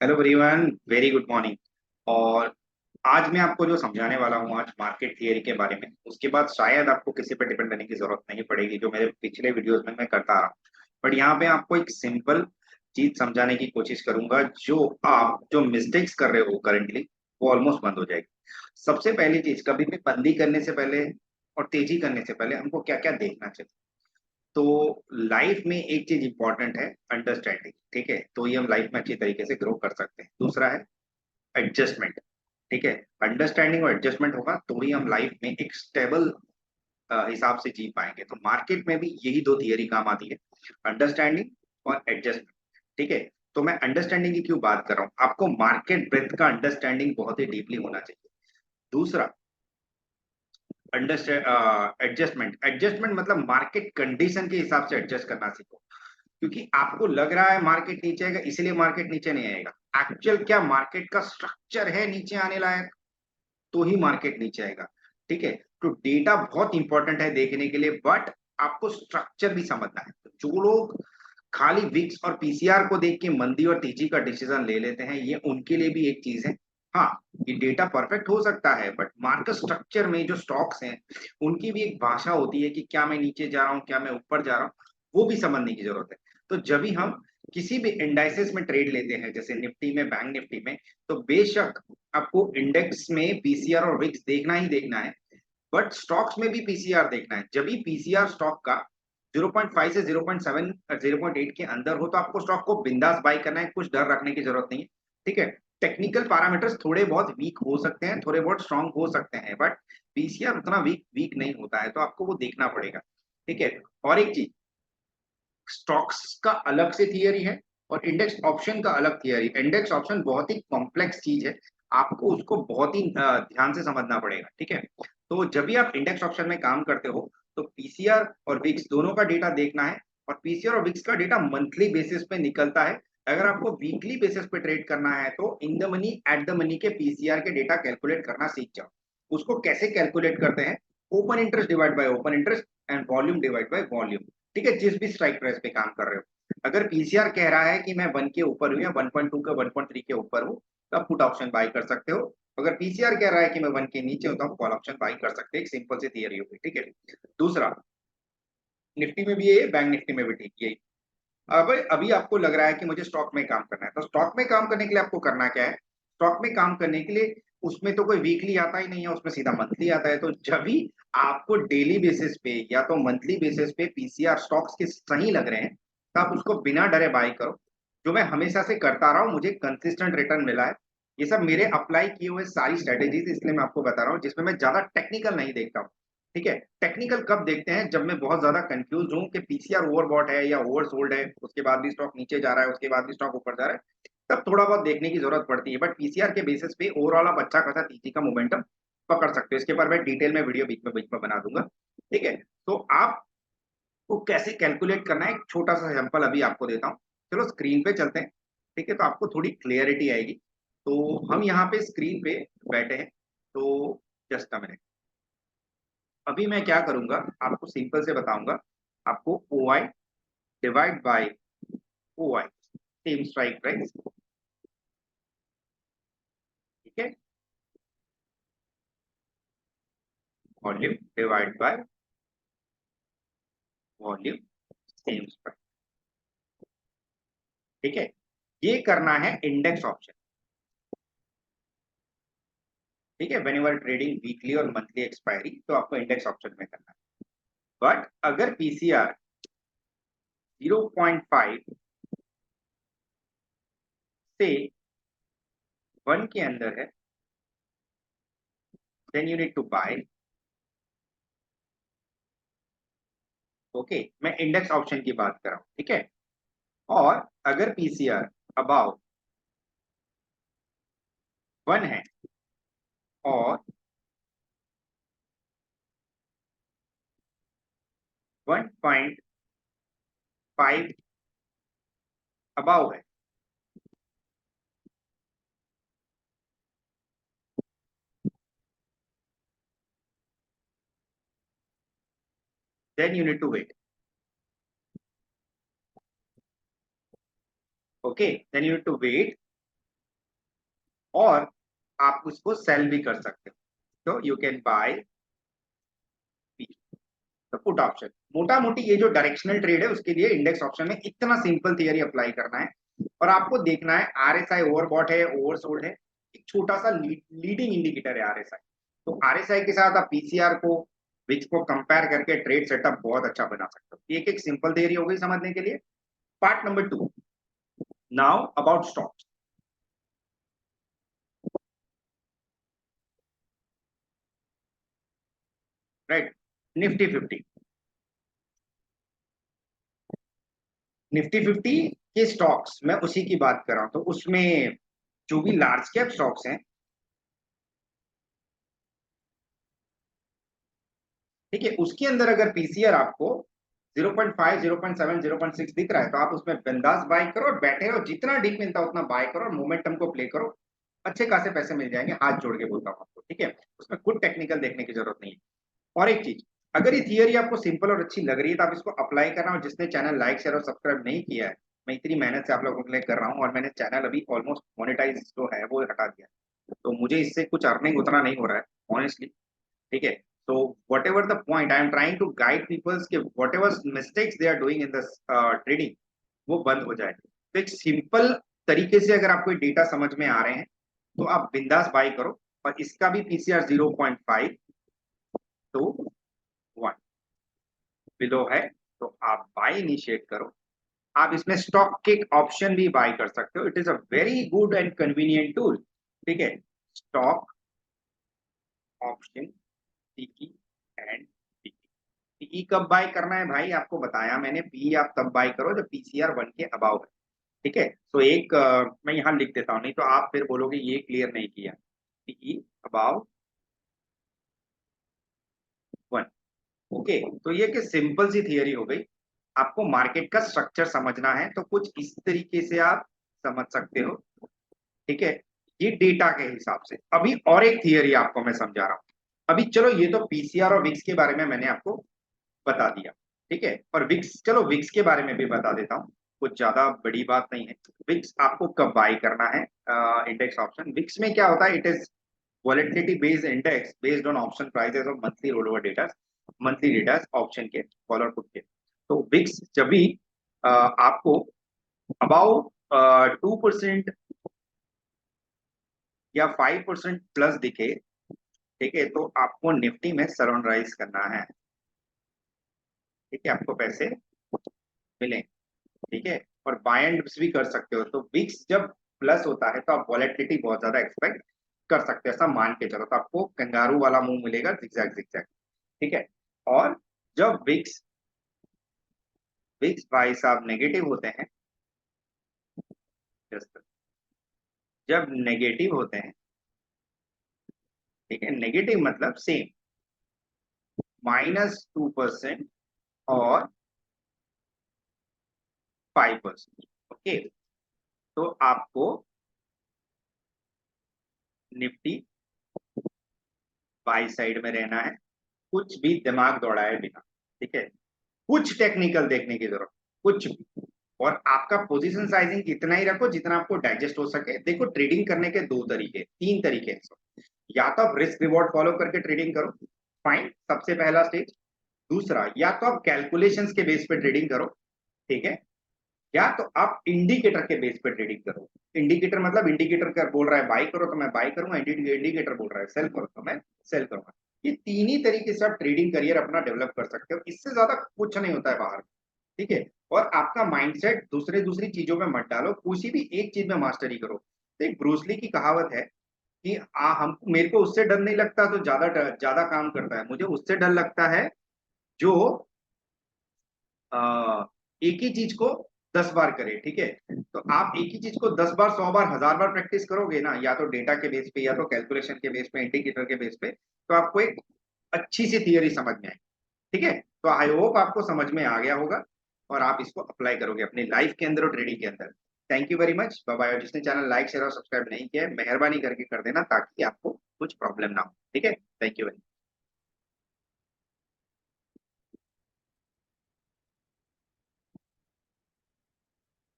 Hello everyone, very good morning. और आज मैं आपको जो समझाने वाला हूँ आज मार्केट थियरी के बारे में, उसके बाद शायद आपको किसी पर डिपेंड रहने की जरूरत नहीं पड़ेगी, जो मेरे पिछले वीडियोस में मैं करता आ रहा हूँ। बट यहाँ पे आपको एक सिंपल चीज समझाने की कोशिश करूंगा, जो आप जो मिस्टेक्स कर रहे हो करंटली, वो ऑलमोस्ट बंद हो जाएगी। सबसे पहली चीज, कभी भी मंदी करने से पहले और तेजी करने से पहले हमको क्या क्या देखना चाहिए। तो लाइफ में एक चीज इंपॉर्टेंट है, अंडरस्टैंडिंग। ठीक है, तो ये हम लाइफ में अच्छी तरीके से ग्रो कर सकते हैं। दूसरा है एडजस्टमेंट। ठीक है, अंडरस्टैंडिंग और एडजस्टमेंट होगा तो ही हम लाइफ में एक स्टेबल हिसाब से जी पाएंगे। तो मार्केट में भी यही दो थियरी काम आती है, अंडरस्टैंडिंग और एडजस्टमेंट। ठीक है, तो मैं अंडरस्टैंडिंग की क्यों बात कर रहा हूँ, आपको मार्केट ब्रेथ का अंडरस्टैंडिंग बहुत ही डीपली होना चाहिए। दूसरा, अंडरस्टैंड एडजस्टमेंट। एडजस्टमेंट मतलब मार्केट कंडीशन के हिसाब से एडजस्ट करना सीखो। क्योंकि आपको लग रहा है मार्केट नीचे आएगा, इसलिए मार्केट नीचे नहीं आएगा। एक्चुअल क्या मार्केट का स्ट्रक्चर है नीचे आने लायक, तो ही मार्केट नीचे आएगा। ठीक है, तो डेटा बहुत इंपॉर्टेंट है देखने के लिए, बट आपको स्ट्रक्चर भी समझना है। तो जो लोग खाली विक्स और पीसीआर को देख के मंदी और तेजी का डिसीजन ले लेते हैं, ये उनके लिए भी एक चीज है। हाँ, ये डेटा परफेक्ट हो सकता है, बट मार्केट स्ट्रक्चर में जो स्टॉक्स हैं, उनकी भी एक भाषा होती है कि क्या मैं नीचे जा रहा हूँ, क्या मैं ऊपर जा रहा हूँ, वो भी समझने की जरूरत है। तो जब भी हम किसी भी इंडाइसेस में ट्रेड लेते हैं, जैसे निफ्टी में, बैंक निफ्टी में, तो बेशक आपको इंडेक्स में पीसीआर और विक्स देखना ही देखना है, बट स्टॉक्स में भी पीसीआर देखना है। जब भी पीसीआर स्टॉक का 0.5 से 0.7 0.8 के अंदर हो, तो आपको स्टॉक को बिंदास बाई करना है, कुछ डर रखने की जरूरत नहीं है। ठीक है, टेक्निकल पैरामीटर्स थोड़े बहुत वीक हो सकते हैं, थोड़े बहुत स्ट्रांग हो सकते हैं, बट पीसीआर उतना वीक वीक नहीं होता है, तो आपको वो देखना पड़ेगा। ठीक है, और एक चीज, स्टॉक्स का अलग से थियरी है और इंडेक्स ऑप्शन का अलग थियरी। इंडेक्स ऑप्शन बहुत ही कॉम्प्लेक्स चीज है, आपको उसको बहुत ही ध्यान से समझना पड़ेगा। ठीक है, तो जब भी आप इंडेक्स ऑप्शन में काम करते हो, तो पीसीआर और विक्स दोनों का डेटा देखना है। और पीसीआर और विक्स का डेटा मंथली बेसिस पे निकलता है। अगर आपको वीकली बेसिस पे ट्रेड करना है, तो in the money at the money के पीसीआर के डेटा कैलकुलेट करना सीख जाओ। उसको कैसे कैलकुलेट करते हैं, open interest divide by open interest and volume divide by volume. ठीक है, जिस भी स्ट्राइक प्राइस पे काम कर रहे हो, अगर पीसीआर कह रहा है कि मैं 1 के ऊपर हूँ या 1.2 के 1.3 के ऊपर हूँ, तो आप पुट ऑप्शन बाई कर सकते हो। अगर पीसीआर कह रहा है कि मैं 1 के नीचे हूं, तो आप कॉल ऑप्शन बाई कर सकते हैं। एक सिंपल सी थियरी होगी। ठीक है, दूसरा, निफ्टी में भी ये, बैंक निफ्टी में भी ठीक यही। अब अभी आपको लग रहा है कि मुझे स्टॉक में काम करना है, तो स्टॉक में काम करने के लिए आपको करना क्या है। स्टॉक में काम करने के लिए उसमें तो कोई वीकली आता ही नहीं है, उसमें सीधा मंथली आता है। तो जब भी आपको डेली बेसिस पे या तो मंथली बेसिस पे पीसीआर स्टॉक्स के सही लग रहे हैं, तो आप उसको बिना डरे बाय करो। जो मैं हमेशा से करता रहा हूँ, मुझे कंसिस्टेंट रिटर्न मिला है। ये सब मेरे अप्लाई किए हुए सारी स्ट्रेटेजीज, इसलिए मैं आपको बता रहा हूँ, जिसमें मैं ज्यादा टेक्निकल नहीं देखता हूँ। ठीक है, टेक्निकल कब देखते हैं, जब मैं बहुत ज्यादा कंफ्यूज हूं कि पीसीआर ओवरबॉट है या ओवरसोल्ड है, उसके बाद भी स्टॉक नीचे जा रहा है, उसके बाद भी स्टॉक ऊपर जा रहा है, तब थोड़ा बहुत देखने की जरूरत पड़ती है। बट पीसीआर के बेसिस पे ओवरऑल आप अच्छा खासा तेजी का मोमेंटम पकड़ सकते हो। इसके बारे में डिटेल में वीडियो बीच में बना दूंगा। ठीक है, तो आपको कैसे कैलकुलेट करना है, एक छोटा सा सैंपल अभी आपको देता हूँ। चलो स्क्रीन पे चलते हैं। ठीक है, तो आपको थोड़ी क्लियरिटी आएगी। तो हम यहाँ पे स्क्रीन पे बैठे हैं, तो जस्ट अ मिनट। अभी मैं क्या करूंगा, आपको सिंपल से बताऊंगा। आपको O I divide by O I, same strike price. ठीक है, volume divide by volume, same strike. ठीक है, ये करना है इंडेक्स ऑप्शन। ठीक है, वेन यूर ट्रेडिंग वीकली और मंथली एक्सपायरी, तो आपको इंडेक्स ऑप्शन में करना है। बट अगर पीसीआर 0.5 से 1 के अंदर है, then you need to buy. Okay, मैं इंडेक्स ऑप्शन की बात कर रहा हूं। ठीक है, और अगर पीसीआर अबाव 1 है और 1.5 अबाव है, then you need to wait. Okay, then you need to wait और आप उसको सेल भी कर सकते हो। तो यू कैन बाय तो पुट ऑप्शन। मोटा मोटी ये जो डायरेक्शनल ट्रेड है उसके लिए इंडेक्स ऑप्शन में इतना सिंपल थियरी अप्लाई करना है, और आपको देखना है आरएसआई ओवरबॉट है ओवरसोल्ड है, एक छोटा सा लीडिंग इंडिकेटर है आरएसआई। तो आरएसआई के साथ आप पीसीआर को विक्स को कंपेयर करके ट्रेड सेटअप बहुत अच्छा बना सकते हो। एक एक सिंपल थियरी हो गई समझने के लिए। Part number 2, now about stocks. Right, Nifty 50, Nifty 50 के स्टॉक्स मैं उसी की बात कर रहा हूं। तो उसमें जो भी लार्ज कैप स्टॉक्स हैं, ठीक है, उसके अंदर अगर पीसीआर आपको 0.5 0.7 0.6 दिख रहा है तो आप उसमें बिंदास बाय करो और बैठे रहो, जितना डीप मिलता है उतना बाय करो और मोमेंटम को प्ले करो। अच्छे खासे पैसे मिल जाएंगे, हाथ जोड़ के बोलता हूँ आपको, ठीक है। उसमें कुछ टेक्निकल देखने की जरूरत नहीं है। और एक चीज, अगर ये थियरी आपको सिंपल और अच्छी लग रही है तो आप इसको अप्लाई करना। और जिसने चैनल लाइक शेयर और सब्सक्राइब नहीं किया है, मैं इतनी मेहनत से आप लोगों के लिए कर रहा हूँ, और मैंने चैनल अभी ऑलमोस्ट मोनेटाइज जो है वो हटा दिया, तो मुझे इससे कुछ अर्निंग उतना नहीं हो रहा है ऑनेस्टली, ठीक है। तो whatever the point I am trying to guide peoples के whatever mistakes they are doing in the trading, वो बंद हो जाए। तो एक सिंपल तरीके से अगर आपको डेटा समझ में आ रहे हैं तो आप बिंदास बाई करो। और इसका भी पीसीआर 0.5 टू 1 बिलो है, तो आप बाय इनिशिएट करो। आप इसमें स्टॉक किक ऑप्शन भी बाय कर सकते हो। It is a very good and convenient tool, ठीक है। Stock option TE and PE कब बाय करना है भाई, आपको बताया मैंने। पी आप तब बाय करो जब पीसीआर 1 के अबाउ है, ठीक है। तो एक मैं यहाँ लिख देता हूँ, नहीं तो आप फिर बोलोगे ये क्लियर नहीं किया। PE above 1, okay. तो ये कि सिंपल सी थियरी हो गई। आपको मार्केट का स्ट्रक्चर समझना है तो कुछ इस तरीके से आप समझ सकते हो, ठीक है। ये डेटा के हिसाब से। अभी और एक थियरी आपको मैं समझा रहा हूँ। अभी चलो ये तो पीसीआर और विक्स के बारे में मैंने आपको बता दिया, ठीक है। और विक्स, चलो विक्स के बारे में भी बता देता हूँ, कुछ ज्यादा बड़ी बात नहीं है। विक्स आपको कब बाय करना है, इंडेक्स ऑप्शन। विक्स में क्या होता है, it is volatility based index based on option prices और monthly roll over data, monthly data option के, कॉल और पुट के। तो विक्स जब भी आपको अबाउट 2% या 5% प्लस दिखे, ठीक है, तो आपको निफ्टी में सराउंडराइज करना है, ठीक है, आपको पैसे मिलें, ठीक है। और बाय एंड भी कर सकते हो। तो विक्स जब प्लस होता है तो आप वॉलेटिलिटी बहुत ज्यादा एक्सपेक्ट कर सकते हो, ऐसा मान के चलो। तो आपको कंगारू वाला मुंह मिलेगा, जिगजैग जिगजैग, ठीक है। और जब विक्स विक्स भाई साहब नेगेटिव होते हैं, जस्ट जब नेगेटिव होते हैं, ठीक है, नेगेटिव मतलब सेम -2% और 5%, ओके। तो आपको निफ्टी बाई साइड में रहना है, कुछ भी दिमाग दौड़ाए बिना, ठीक है। कुछ टेक्निकल देखने की जरूरत, कुछ भी। और आपका पोजीशन साइजिंग इतना ही रखो जितना आपको डाइजेस्ट हो सके। देखो ट्रेडिंग करने के दो तरीके, तीन तरीके हैं। या तो आप रिस्क रिवॉर्ड फॉलो करके ट्रेडिंग करो, फाइन, सबसे पहला स्टेज। दूसरा, या तो आप कैलकुलेशंस के बेस पे ट्रेडिंग करो, ठीक है। या तो आप इंडिकेटर के बेस पे ट्रेडिंग करो। इंडिकेटर मतलब इंडिकेटर कर बोल रहा है बाई करो तो मैं बाई करूंगा, इंडिकेटर बोल रहा है सेल करो तो मैं सेल करूंगा। ये तीन ही तरीके से आप ट्रेडिंग करियर अपना डेवलप कर सकते हो, इससे ज्यादा कुछ नहीं होता है बाहर, ठीक है। और आपका माइंडसेट दूसरे दूसरी चीजों में मत डालो, किसी भी एक चीज में मास्टरी करो। तो एक ब्रूसली की कहावत है कि हम, मेरे को उससे डर नहीं लगता तो ज्यादा ज्यादा काम करता है, मुझे उससे डर लगता है जो एक ही चीज को 10 बार करे, ठीक है। तो आप एक ही चीज को 10 बार 100 बार 1000 बार प्रैक्टिस करोगे ना, या तो डेटा के बेस पे या तो कैलकुलेशन के बेस पे इंडिकेटर के बेस पे, तो आपको एक अच्छी सी थियरी समझ में आएगी, ठीक है। तो आई होप आपको समझ में आ गया होगा और आप इसको अप्लाई करोगे अपनी लाइफ के अंदर और ट्रेडिंग के अंदर। Thank you very much, bye bye. जिसने चैनल लाइक शेयर और सब्सक्राइब नहीं किया है, मेहरबानी करके कर देना ताकि आपको कुछ प्रॉब्लम ना हो, ठीक है। Thank you.